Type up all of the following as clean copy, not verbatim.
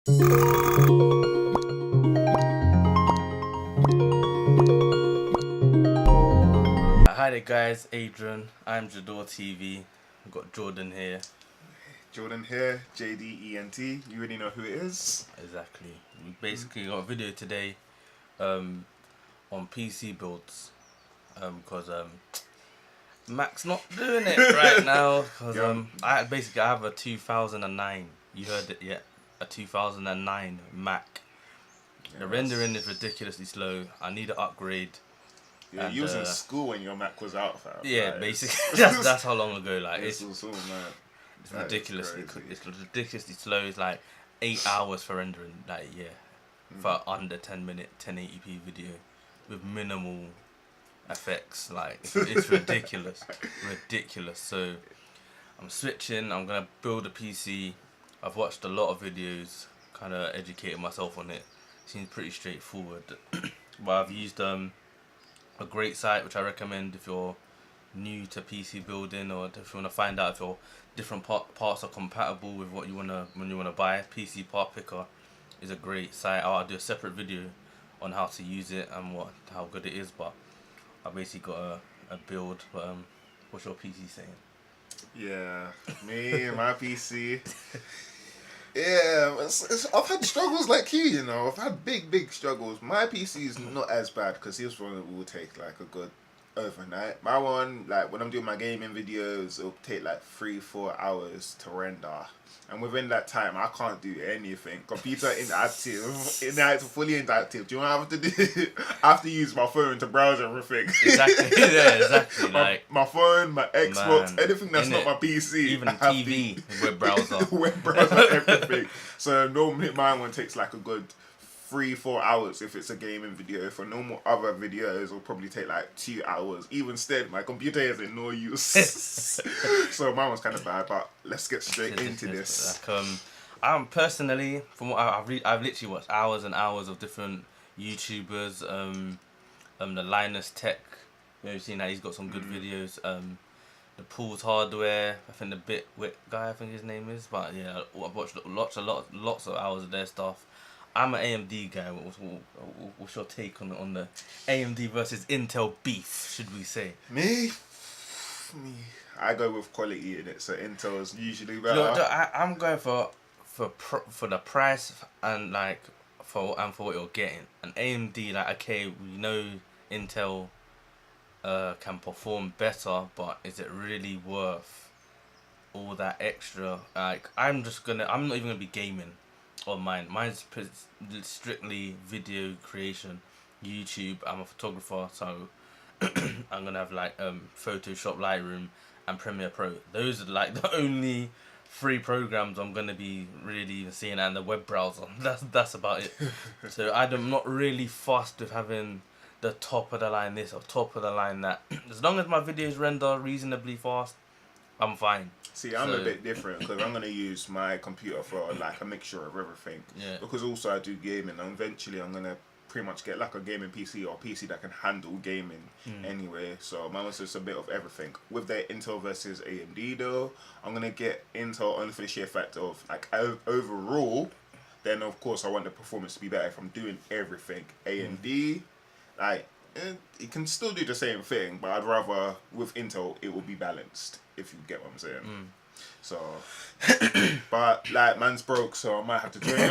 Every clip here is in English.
Hi there guys, Adrian, I'm Jador TV, I've got Jordan here. Jordan here, JDENT, you already know who it is. Exactly, we basically got a video today on PC builds because Mac's not doing it right now because I have a 2009, you heard it yet, a 2009 Mac. The rendering is ridiculously slow, I need an upgrade. Yeah, you was in school when your Mac was out, fam. Yeah, like, basically that's how long ago. Like it's ridiculously slow. It's like 8 hours for rendering. Like for under 10-minute 1080p video with minimal effects. Like it's ridiculous, ridiculous. So I'm switching. I'm gonna build a PC. I've watched a lot of videos, kind of educated myself on it. Seems pretty straightforward, but I've used a great site which I recommend if you're new to PC building, or if you want to find out if your different parts are compatible with what you wanna buy. PC Part Picker is a great site. I'll do a separate video on how to use it and how good it is. But I basically got a build. But what's your PC saying? Yeah, my PC. Yeah, I've had struggles like you know. I've had big struggles. My PC is not as bad because this one will take like a good overnight. My one, like when I'm doing my gaming videos, it'll take like 3-4 hours to render. And within that time, I can't do anything. Computer inactive, fully inactive. Do you know what I have to do? I have to use my phone to browse everything. Exactly, yeah, exactly. My phone, my Xbox, anything that's not my PC. Even TV, web browser. Web browser, everything. So normally mine one takes like a good 3-4 hours if it's a gaming video. For normal other videos, it'll probably take like 2 hours. Even still, my computer is in no use. So mine was kind of bad, but let's get straight into this. Like, I'm personally, from what I've literally watched hours and hours of different YouTubers. The Linus Tech, you've seen that he's got some good videos. The Pools Hardware, I think the Bitwit guy, I think his name is. But yeah, I've watched lots of hours of their stuff. I'm an AMD guy. What's your take on the AMD versus Intel beef, should we say? Me, I go with quality in it, so Intel is usually better. I'm going for the price and like for what you're getting. And AMD, like, okay, we know Intel can perform better, but is it really worth all that extra? Like, I'm not even gonna be gaming on mine. Mine's strictly video creation, YouTube. I'm a photographer, so I'm gonna have like Photoshop, Lightroom, and Premiere Pro. Those are like the only 3 programs I'm gonna be really seeing, and the web browser. That's about it. So I'm not really fussed with having the top of the line this or top of the line that. As long as my videos render reasonably fast, I'm fine. See, I'm a bit different because I'm going to use my computer for like a mixture of everything. Yeah. Because also I do gaming, and eventually I'm going to pretty much get like a gaming PC or a PC that can handle gaming anyway. So mine was just a bit of everything. With the Intel versus AMD though, I'm going to get Intel only for the sheer fact of like overall, then of course I want the performance to be better if I'm doing everything. AMD, like, it can still do the same thing, but I'd rather with Intel it will be balanced, if you get what I'm saying. So, but like man's broke, so I might have to join him.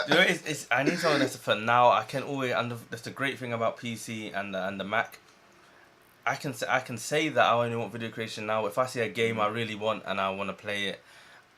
You know, I need something that's for now. I can always, and that's the great thing about PC and the Mac. I can say that I only want video creation now. If I see a game I really want and I want to play it,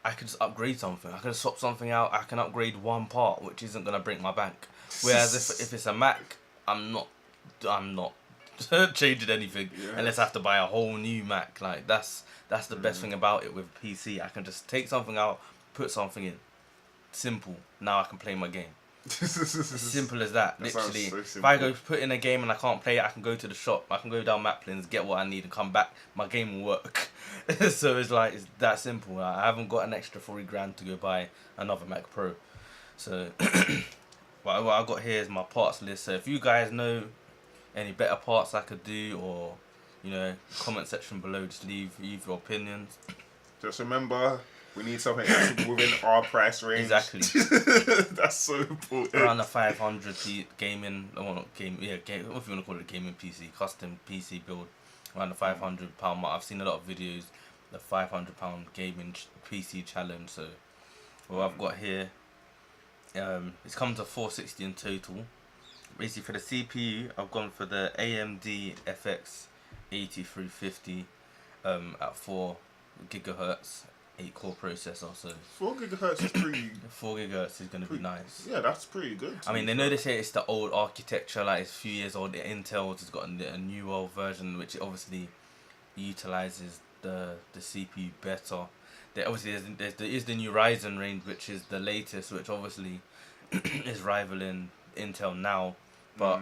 I can just upgrade something. I can swap something out. I can upgrade one part, which isn't gonna break my bank. Whereas if it's a Mac, I'm not changing anything unless I have to buy a whole new Mac. Like that's the best thing about it with PC. I can just take something out, put something in. Simple. Now I can play my game. As simple as that. Literally, so if I go put in a game and I can't play it, I can go to the shop. I can go down Maplins, get what I need, and come back. My game will work. So it's that simple. I haven't got an extra 40 grand to go buy another Mac Pro. So what I've got here is my parts list. So if you guys know any better parts I could do, or comment section below, just leave your opinions. Just remember, We need something that's within our price range. Exactly. That's so important. Around the 500 gaming, well not game, yeah, game, what if you want to call it a gaming PC, custom PC build, around the £500 mark. I've seen a lot of videos, the £500 gaming PC challenge. So what I've got here, it's come to 460 in total. Basically for the CPU, I've gone for the AMD FX 8350 at 4 gigahertz. 8-core processor, so 4 gigahertz is pretty. 4 gigahertz is gonna be nice. Yeah, that's pretty good. I mean, they know they say it's the old architecture, like it's a few years old. Intel's has got a newer version, which obviously utilizes the CPU better. There obviously there is the new Ryzen range, which is the latest, which obviously is rivaling Intel now. But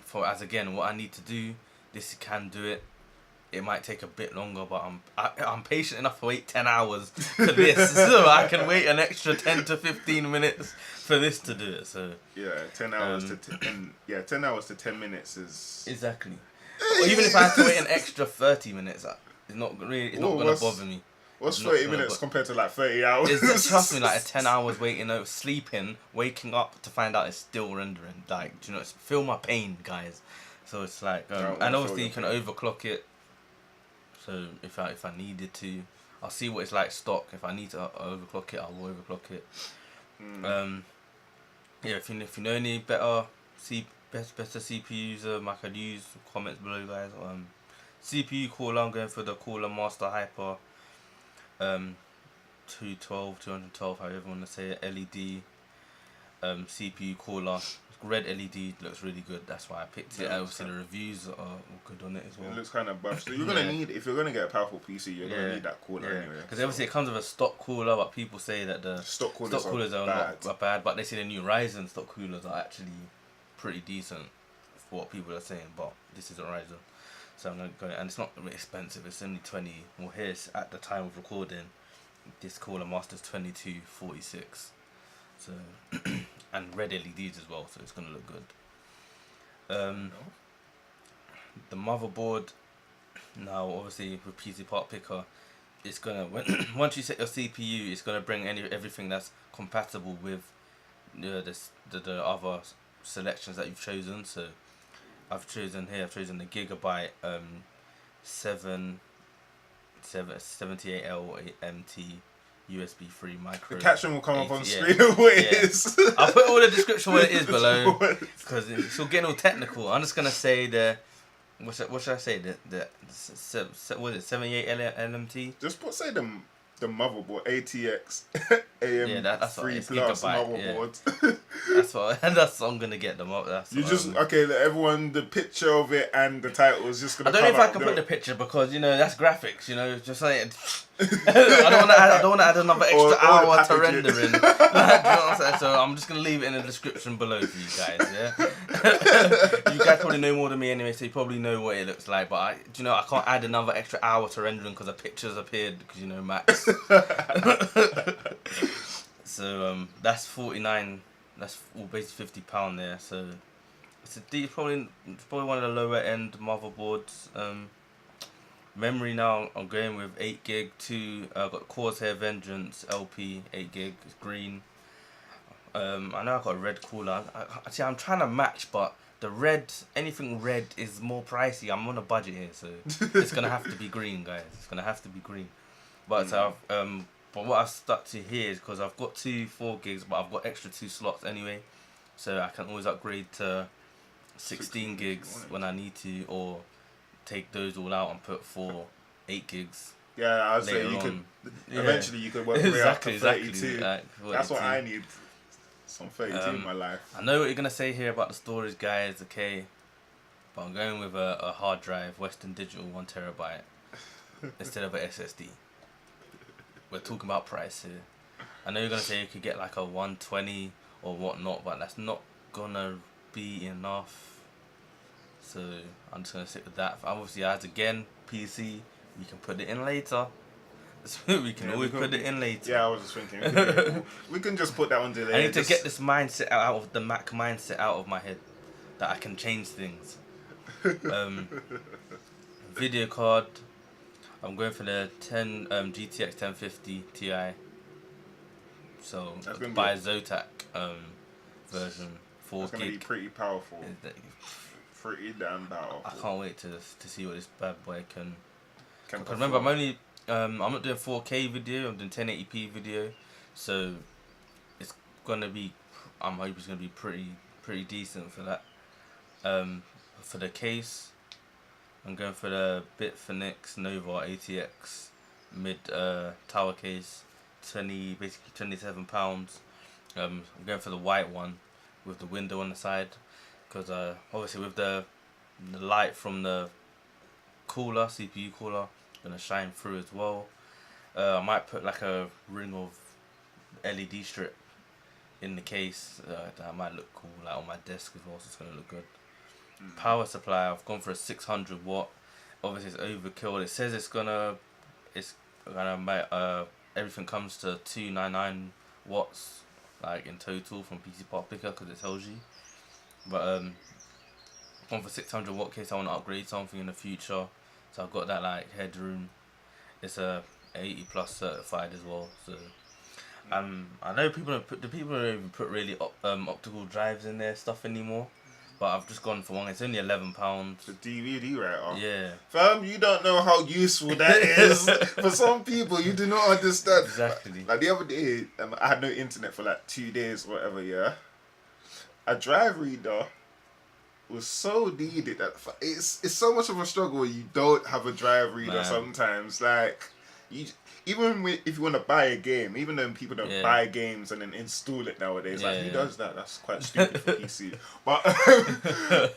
for again, what I need to do, this can do it. It might take a bit longer, but I'm patient enough to wait 10 hours for this, so I can wait an extra 10 to 15 minutes for this to do it. So yeah, 10 hours to 10 hours to 10 minutes is exactly. Or even if I have to wait an extra 30 minutes, it's not really gonna bother me. What's 30 minutes compared to like 30 hours? Trust me, like 10 hours waiting, sleeping, waking up to find out it's still rendering. Like, do you know, feel my pain, guys. So it's like, and obviously you can overclock it. So if I needed to, I'll see what it's like stock. If I need to overclock it, I will overclock it. Yeah, if you know any better CPUs, I could use comments below, guys. CPU cooler, I'm going for the Cooler Master Hyper 212, however you want to say it. LED CPU cooler. Red LED looks really good. That's why I picked it. Obviously the reviews are all good on it as well. It looks kind of buff. So you're gonna need, if you're gonna get a powerful PC, you're gonna need that cooler anyway. Because obviously it comes with a stock cooler, but people say that the stock coolers are not bad. But they say the new Ryzen stock coolers are actually pretty decent for what people are saying. But this isn't Ryzen, so I'm gonna go. And it's not really expensive. It's only 20. Well, here's at the time of recording, this Cooler Master's 2246. So and red LEDs as well, so it's gonna look good. The motherboard, now obviously with PC Part Picker, it's gonna once you set your CPU, it's gonna bring everything that's compatible with the other selections that you've chosen. So I've chosen the Gigabyte 78L MT USB 3 micro. The caption will come up on screen of what it is. I'll put all the description what it is below, because it's all getting all technical. I'm just gonna say what should I say? What is it? 78 LMT. Just say the motherboard ATX AM that's 3 what, plus motherboard. That's what I'm gonna get them up. Everyone, the picture of it and the title is just gonna. I don't know if I can put the picture because that's graphics. Just saying. I don't want to add another extra hour to rendering. You know what I'm saying? So I'm just gonna leave it in the description below for you guys. Yeah. You guys probably know more than me anyway, so you probably know what it looks like. But I can't add another extra hour to rendering because the pictures appeared because Max. So that's 49. That's basically £50 there. So it's probably one of the lower end motherboards. Memory now I'm going with 8 gig. Got Corsair Vengeance LP 8 gig. It's green. I know I got a red cooler. I'm trying to match, but anything red is more pricey. I'm on a budget here, so it's gonna have to be green, guys. It's gonna have to be green. But but what I've stuck to here is because I've got 2 4 gigs, but I've got extra 2 slots anyway, so I can always upgrade to 16 gigs when I need to, or take those all out and put 4 8 gigs. Yeah, I would say you could eventually you could work your way up to 32. That's what I need. Some 32 in my life. I know what you're gonna say here about the storage, guys. Okay, but I'm going with a hard drive, Western Digital 1 terabyte instead of a SSD. We're talking about price here. I know you're gonna say you could get like a 120 or whatnot, but that's not gonna be enough. So I'm just gonna stick with that. Obviously, as again, PC, we can put it in later. We can always put it in later. Yeah, I was just thinking. We can just put that on delay. I need to get this mindset out of the Mac mindset out of my head, that I can change things. Video card. I'm going for the GTX 1050 Ti. So by Zotac version, 4 That's gonna gig. be pretty powerful. Pretty damn powerful. I can't wait to see what this bad boy can. Because remember, I'm not doing 4K video. I'm doing 1080p video, so it's gonna be. I'm hoping it's gonna be pretty decent for that. For the case, I'm going for the Bitfinex Nova ATX mid tower case, basically £27. I'm going for the white one with the window on the side, because obviously with the light from the cooler, CPU cooler, gonna shine through as well. I might put like a ring of LED strip in the case. That might look cool, like on my desk as well, so it's gonna look good. Power supply, I've gone for a 600 watt. Obviously it's overkill. It says it's gonna make everything comes to 299 watts, like in total from PC Part Picker, because it tells you. But gone for 600 watt case. I want to upgrade something in the future, so I've got that like headroom. It's a 80 plus certified as well. So I know people don't even put really optical drives in their stuff anymore. But I've just gone for one. It's only £11. The DVD writer. Yeah. Fam, you don't know how useful that is. For some people, you do not understand. Exactly. Like the other day, I had no internet for like 2 days or whatever, yeah. A drive reader was so needed that it's so much of a struggle when you don't have a drive reader sometimes. Like, if you want to buy a game, even though people don't buy games and then install it nowadays, like who does that? That's quite stupid for PC. But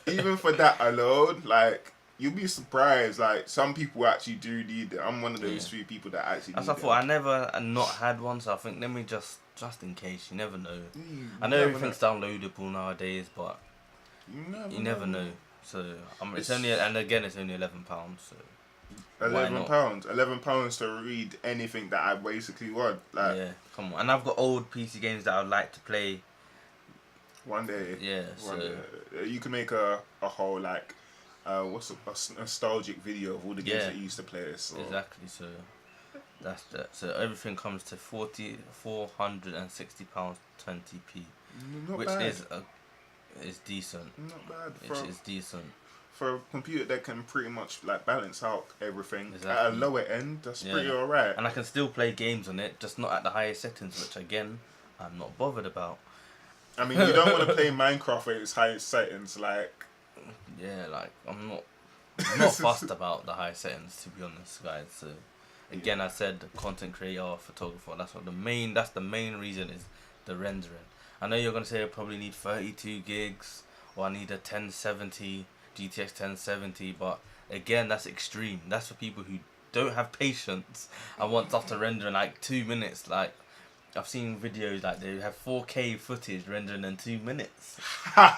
even for that alone, like you'll be surprised. Like some people actually do need it. I'm one of those few people that actually. That's need what I thought. I never not had one, so I think let me just in case. You never know. I know everything's downloadable nowadays, but you never know. So it's only it's only £11. So. £11 to read anything that I basically want. Like, yeah, come on. And I've got old PC games that I'd like to play one day. Yeah, one day. You can make a whole like what's a nostalgic video of all the games that you used to play. So. Exactly. So that's that. So everything comes to £460 20p, which bad. is decent. Not bad. Which is decent. For a computer that can pretty much like balance out everything at a lower end, that's pretty alright. And I can still play games on it, just not at the highest settings, which again, I'm not bothered about. I mean, you don't want to play Minecraft at its highest settings, like. Yeah, like I'm not fussed about the high settings, to be honest, guys. So again, I said content creator, photographer. That's the main reason is the rendering. I know you're gonna say I probably need 32 gigs or I need a 1070. GTX 1070, but again, that's extreme. That's for people who don't have patience and want stuff to render in like 2 minutes. Like I've seen videos like they have 4K footage rendering in 2 minutes. How?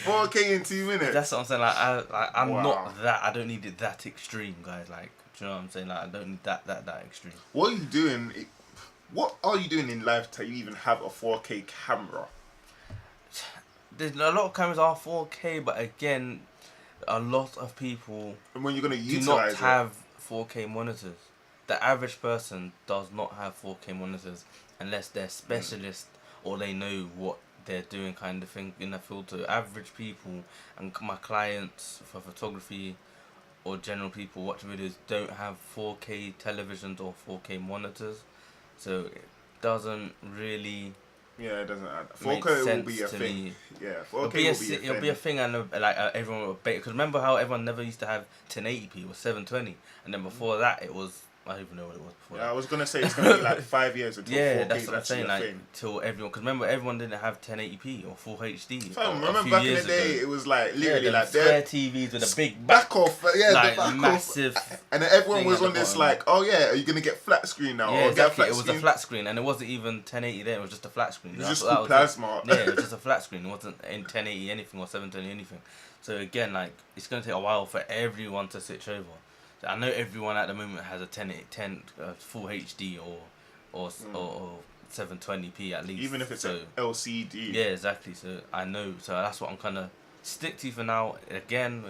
4K in 2 minutes? That's what I'm saying. Like I'm not that. I don't need it that extreme, guys. Like, do you know what I'm saying? Like I don't need that extreme. What are you doing? What are you doing in life to even have a 4K camera? There's a lot of cameras are 4K, but again, a lot of people and when you're gonna do not have 4K monitors. The average person does not have 4K monitors unless they're specialists or they know what they're doing, kind of thing in the field. So average people and my clients for photography or general people watching videos don't have 4K televisions or 4K monitors, so it doesn't really. Yeah, it doesn't add. 4K will be a thing. Me. Yeah, 4K it'll be a thing, and everyone will bait. Because remember how everyone never used to have 1080p, it was 720, and then before that it was. I don't even know what it was before. Yeah, I was gonna say it's gonna be like 5 years until 4K that's what I'm saying. Like thing. Till everyone, because remember everyone didn't have 1080p or full HD. Remember back in the day, it was like literally like square TVs with a big back off, like the back massive, off. And then everyone was on this like, oh yeah, are you gonna get flat screen now? Yeah, or exactly. It was a flat screen, and it wasn't even 1080 there. It was just a flat screen. It was just called plasma. Yeah, it was just a flat screen. It wasn't in 1080 anything or 720 anything. So again, like it's gonna take a while for everyone to switch over. I know everyone at the moment has a 10 full HD or 720p at least. Even if it's an LCD. Yeah, exactly. So I know. So that's what I'm kind of stick to for now. Again,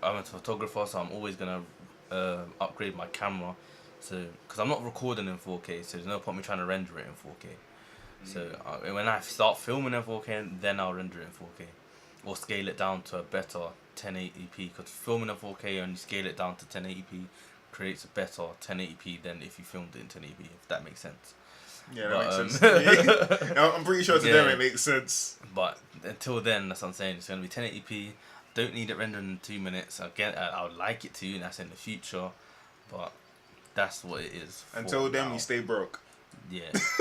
I'm a photographer, so I'm always gonna upgrade my camera, so because I'm not recording in 4K, so there's no point me trying to render it in 4K. So when I start filming in 4K, then I'll render it in 4K, or scale it down to a better 1080p. Because filming in 4K and you scale it down to 1080p creates a better 1080p than if you filmed it in 1080p. If that makes sense. Yeah, that makes sense to me. I'm pretty sure to them it makes sense. But until then, that's what I'm saying. It's going to be 1080p. Don't need it rendered in 2 minutes. Again, I would like it to, and that's in the future. But that's what it is. Until then, you stay broke. Yeah. That's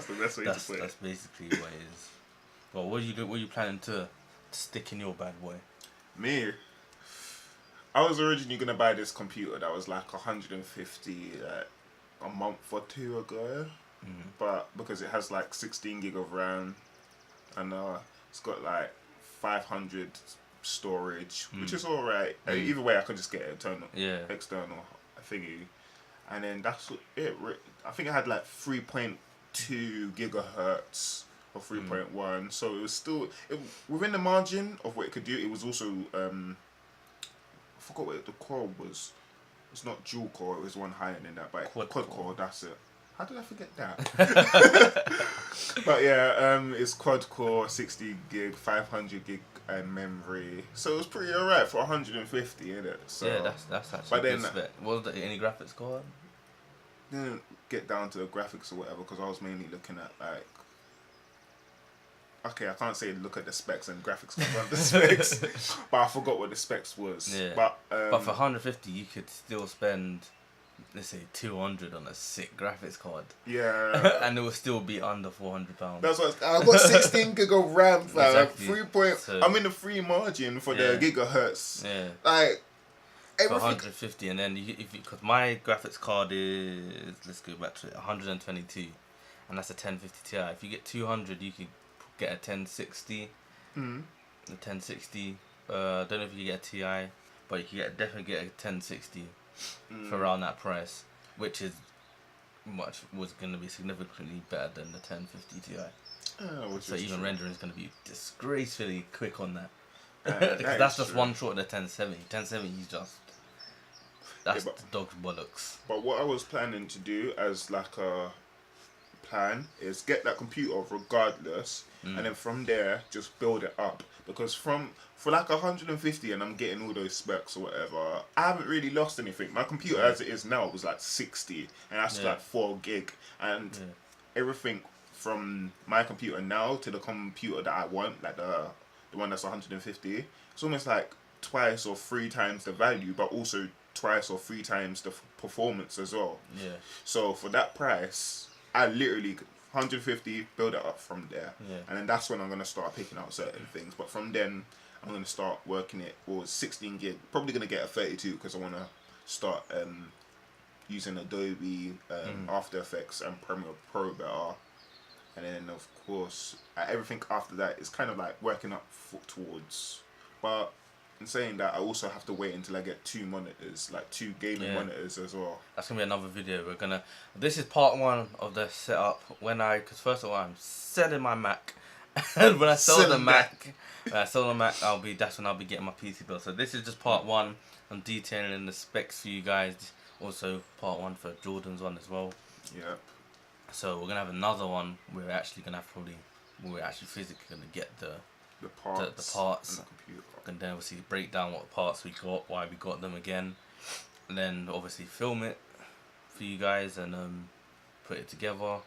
the best way to put it. That's basically what it is. Well, what are you planning to stick in your bad boy? Me? I was originally going to buy this computer that was like 150 a month or two ago. But because it has like 16 gig of RAM and it's got like 500 storage, which is alright. Either way, I could just get external thingy. And then that's it. I think I had like 3.2 gigahertz or 3.1. So it was still within the margin of what it could do. It was also, I forgot what the core was. It's not dual core, it was one higher than that. But quad core, that's it. How did I forget that? But yeah, it's quad core, 60 gig, 500 gig memory. So it was pretty alright for 150, isn't it? So, yeah, that's actually a good spec. Was there any graphics card? Didn't get down to the graphics or whatever because I was mainly looking at like. Okay, I can't say look at the specs and graphics around the specs, but I forgot what the specs was. Yeah. But for 150, you could still spend, let's say, 200 on a sick graphics card. Yeah. And it will still be under £400. That's what I've got 16 gig of RAM, fam. Exactly. I'm in the free margin for the gigahertz. Yeah. Like for 150, and then because my graphics card is, let's go back to it, 122, and that's a 1050 Ti. If you get 200, you could get a 1060. A 1060. Don't know if you get a Ti, but you can definitely get a 1060 for around that price, which is was going to be significantly better than the 1050 Ti. So even rendering is going to be disgracefully quick on that. Because that's just one short of the 1070. 1070 is just that's the dog's bollocks. But what I was planning to do as like a plan is get that computer regardless, and then from there just build it up. Because for like 150 and I'm getting all those specs or whatever, I haven't really lost anything. My computer as it is now was like 60, and that's like 4 gig, and everything from my computer now to the computer that I want, like the one that's 150, it's almost like twice or 3 times the value, but also twice or 3 times the performance as well. Yeah. So for that price, I literally 150 build it up from there, and then that's when I'm gonna start picking out certain things. But from then, I'm gonna start working it. Or 16 gig, probably gonna get a 32 because I wanna start using Adobe After Effects and Premiere Pro better. And then of course everything after that is kind of like working up towards. But in saying that, I also have to wait until I get 2 monitors, like 2 gaming monitors as well. That's gonna be another video. This is part 1 of the setup. Because first of all, I'm selling my Mac, and when I sell the Mac, that's when I'll be getting my PC built. So this is just part 1. I'm detailing the specs for you guys. Also part 1 for Jordan's one as well. Yep. So we're gonna have another one. We're actually physically gonna get the parts, and the computer. And then obviously break down what parts we got, why we got them again, and then obviously film it for you guys and put it together.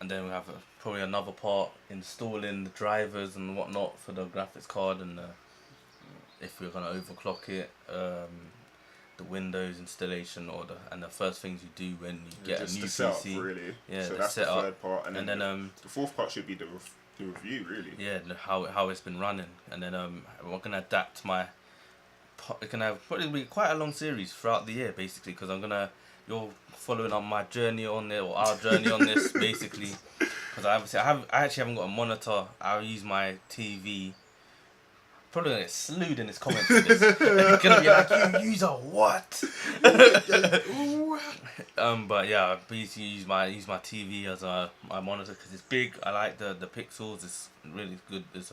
And then we have probably another part installing the drivers and whatnot for the graphics card, and if we're gonna overclock it, the Windows installation and the first things you do when you get a new PC. Really. Yeah, so the that's setup. the third part, and then the fourth part should be the review, really. Yeah, how it's been running, and then we're gonna adapt it's gonna probably be quite a long series throughout the year, basically, because you're following up my journey on it, or our journey on this, basically, because I actually haven't got a monitor. I'll use my TV. Probably gonna get slewed in this comment for this. It's gonna be like, you use a what? But yeah, I basically use my TV as my monitor because it's big. I like the pixels. It's really good. It's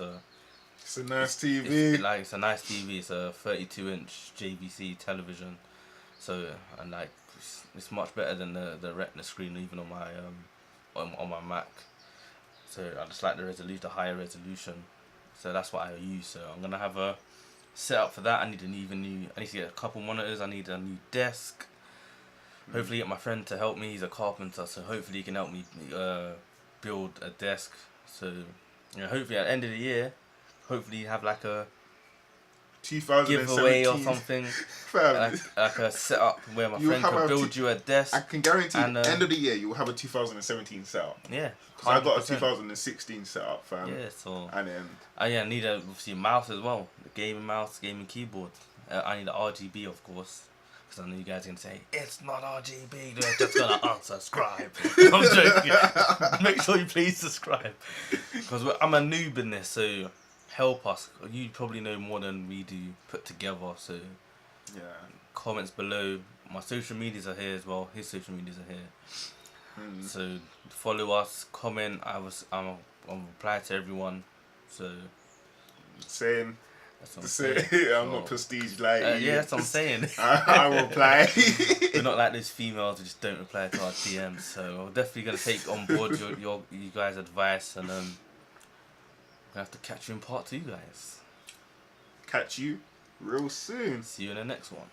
It's a nice TV. It's a nice TV. It's a 32-inch JVC television. So and like it's much better than the Retina screen even on my on my Mac. So I just like the higher resolution. So that's what I use. So I'm gonna have a setup for that. I need to get a couple monitors. I need a new desk. Hopefully get my friend to help me. He's a carpenter, so hopefully he can help me build a desk. So hopefully at the end of the year, hopefully have like a 2017 giveaway or something, like a setup where my friend can build you a desk. I can guarantee end of the year you will have a 2017 setup. Yeah, because I got a 2016 setup, fam. Yeah, so and then I need obviously a mouse as well, the gaming mouse, gaming keyboard. I need an RGB, of course. Because I know you guys are going to say, it's not RGB, they're just going to unsubscribe. I'm joking. Make sure you please subscribe. Because I'm a noob in this, so help us. You probably know more than we do put together, so yeah. Comments below. My social medias are here as well. His social medias are here. So follow us, comment. I'll reply to everyone. So same. I'm not prestige like you. Yeah, that's what I'm saying. I will reply. We're not like those females who just don't reply to our DMs. So we're definitely gonna take on board you guys' advice, and we're gonna have to catch you in part 2, guys. Catch you real soon. See you in the next one.